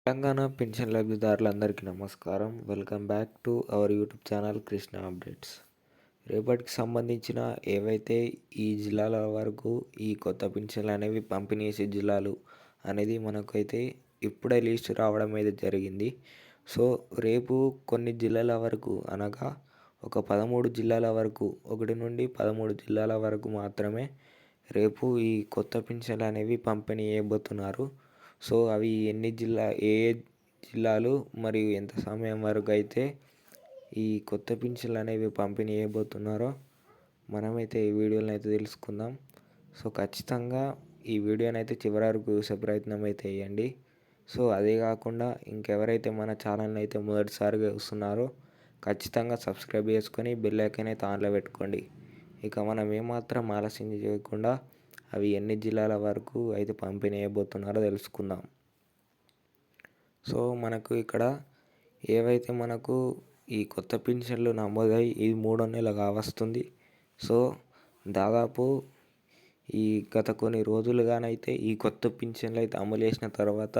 Telangana pension లబ్ధిదారులందరికీ నమస్కారం. Welcome back to our YouTube channel Krishna updates. రేపటికి సంబంధించిన ఏవైతే ఈ జిల్లాల వరకు ఈ కొత్త పెన్షన్లు అనేవి పంపిణీ చేసే జిల్లాలు అనేది మనకైతే ఇప్పుడే లిస్ట్ రావడం అయితే జరిగింది. సో రేపు కొన్ని జిల్లాల వరకు అనగా ఒక 13 జిల్లాల వరకు 1 నుండి 13 జిల్లాల వరకు మాత్రమే రేపు ఈ కొత్త పెన్షన్లు అనేవి పంపిణీ చేయబోతున్నారు. సో అవి ఏ జిల్లాలు మరియు ఎంత సమయం వరకు అయితే ఈ కొత్త పింఛన్లు అనేవి పంపిణీ చేయబోతున్నారో మనమైతే ఈ వీడియోలో అయితే తెలుసుకుందాం. సో ఖచ్చితంగా ఈ వీడియోని అయితే చివరి వరకు చూసే ప్రయత్నం అయితే చేయండి. సో అదే కాకుండా ఇంకెవరైతే మన ఛానల్ని అయితే మొదటిసారిగా చూస్తున్నారో ఖచ్చితంగా సబ్స్క్రైబ్ చేసుకొని బెల్ ఐకాన్ అయితే ఆన్లో పెట్టుకోండి. ఇక మనం ఏమాత్రం ఆలస్యం చేయకుండా అవి ఎన్ని జిల్లాల వరకు అయితే పంపిణీ చేయబోతున్నారో తెలుసుకుందాం. సో మనకు ఇక్కడ ఏవైతే మనకు ఈ కొత్త పింఛన్లు నమోదై ఇది 3వ నెల కావస్తుంది. సో దాదాపు ఈ గత కొన్ని రోజులుగానైతే ఈ కొత్త పింఛన్లు అయితే అమలు చేసిన తర్వాత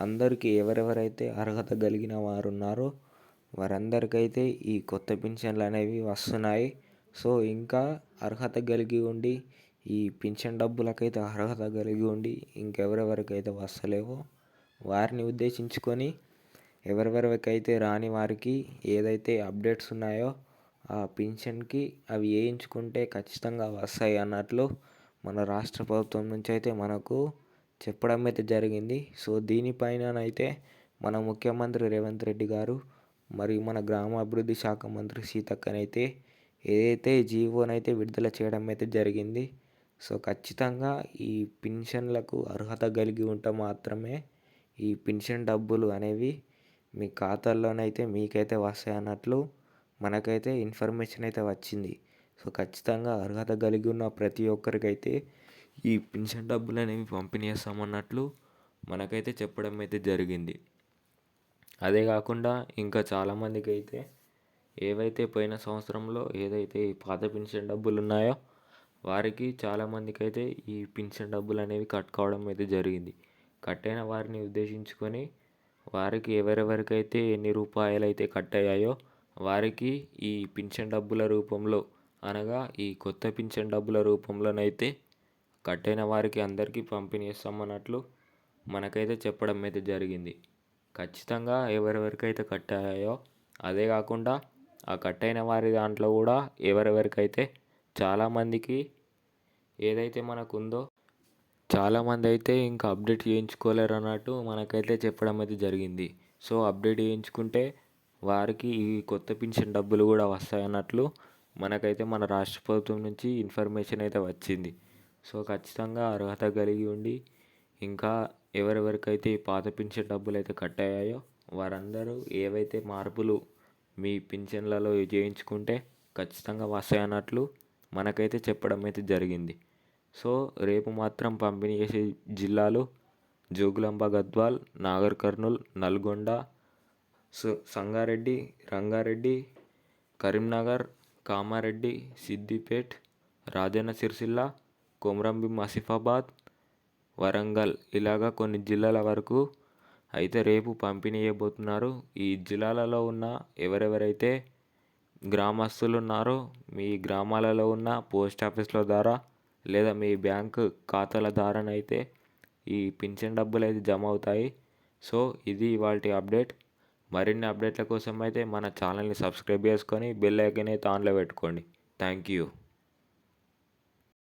అందరికీ ఎవరెవరైతే అర్హత కలిగిన వారు ఉన్నారో వారందరికైతే ఈ కొత్త పింఛన్లు అనేవి వస్తున్నాయి. సో ఇంకా అర్హత కలిగి ఉండి ఈ పింఛన్ డబ్బులకైతే అర్హత కలిగి ఉండి ఇంకెవరెవరికైతే వస్తలేవో వారిని ఉద్దేశించుకొని ఎవరెవరికైతే రాని వారికి ఏదైతే అప్డేట్స్ ఉన్నాయో ఆ పింఛన్కి అవి వేయించుకుంటే ఖచ్చితంగా వస్తాయి అన్నట్లు మన రాష్ట్ర ప్రభుత్వం నుంచి అయితే మనకు చెప్పడం అయితే జరిగింది. సో దీనిపైననైతే మన ముఖ్యమంత్రి రేవంత్ రెడ్డి గారు మరియు మన గ్రామాభివృద్ధి శాఖ మంత్రి సీతక్కనైతే ఏదైతే జీవోనైతే విడుదల చేయడం అయితే జరిగింది. సో ఖచ్చితంగా ఈ పింఛన్లకు అర్హత కలిగి ఉంటే మాత్రమే ఈ పింఛన్ డబ్బులు అనేవి మీ ఖాతాల్లోనైతే మీకైతే వస్తాయి అన్నట్లు మనకైతే ఇన్ఫర్మేషన్ అయితే వచ్చింది. సో ఖచ్చితంగా అర్హత కలిగి ఉన్న ప్రతి ఒక్కరికైతే ఈ పింఛన్ డబ్బులు అనేవి పంపిణీ చేస్తామన్నట్లు మనకైతే చెప్పడం అయితే జరిగింది. అదే కాకుండా ఇంకా చాలామందికి అయితే ఏవైతే పోయిన సంవత్సరంలో ఏదైతే ఈ పాత పింఛన్ డబ్బులు ఉన్నాయో వారికి చాలామందికి అయితే ఈ పింఛన్ డబ్బులు అనేవి కట్టుకోవడం అయితే జరిగింది. కట్టైన వారిని ఉద్దేశించుకొని వారికి ఎవరెవరికైతే ఎన్ని రూపాయలు అయితే కట్ అయ్యాయో వారికి ఈ పింఛన్ డబ్బుల రూపంలో అనగా ఈ కొత్త పింఛన్ డబ్బుల రూపంలోనైతే కట్టైన వారికి అందరికీ పంపిణీ చేస్తామన్నట్లు మనకైతే చెప్పడం అయితే జరిగింది. ఖచ్చితంగా ఎవరెవరికైతే కట్టాయో అదే కాకుండా ఆ కట్టైన వారి దాంట్లో కూడా ఎవరెవరికైతే చాలామందికి ఏదైతే మనకుందో చాలామంది అయితే ఇంకా అప్డేట్ చేయించుకోలేరు అన్నట్టు మనకైతే చెప్పడం అయితే జరిగింది. సో అప్డేట్ చేయించుకుంటే వారికి ఈ కొత్త పింఛన్ డబ్బులు కూడా వస్తాయన్నట్లు మనకైతే మన రాష్ట్ర ప్రభుత్వం నుంచి ఇన్ఫర్మేషన్ అయితే వచ్చింది. సో ఖచ్చితంగా అర్హత కలిగి ఉండి ఇంకా ఎవరెవరికైతే ఈ పాత పింఛన్ డబ్బులు అయితే కట్ అయ్యాయో వారందరూ ఏవైతే మార్పులు మీ పింఛన్లలో చేయించుకుంటే ఖచ్చితంగా వస్తాయన్నట్లు మనకైతే చెప్పడం అయితే జరిగింది. సో రేపు మాత్రం పంపిణీ చేసే జిల్లాలు జోగులాంబ గద్వాల్, నాగర్ కర్నూల్, నల్గొండ, సంగారెడ్డి, రంగారెడ్డి, కరీంనగర్, కామారెడ్డి, సిద్దిపేట్, రాజన్న సిరిసిల్ల, కొమరంభీం ఆసిఫాబాద్, వరంగల్ ఇలాగా కొన్ని జిల్లాల వరకు అయితే రేపు పంపిణీ చేయబోతున్నారు. ఈ జిల్లాలలో ఉన్న ఎవరెవరైతే గ్రామస్తులు ఉన్నారో మీ గ్రామాలలో ఉన్న పోస్ట్ ఆఫీసుల ద్వారా లేదా మీ బ్యాంకు ఖాతాల ద్వారానైతే ఈ పింఛన్ డబ్బులు అయితే జమ అవుతాయి. సో ఇది ఇవాల్టి అప్డేట్. మరిన్ని అప్డేట్ల కోసం అయితే మన ఛానల్ని సబ్స్క్రైబ్ చేసుకొని బెల్ ఐకాన్ అయితే ఆన్లో పెట్టుకోండి. Thank you.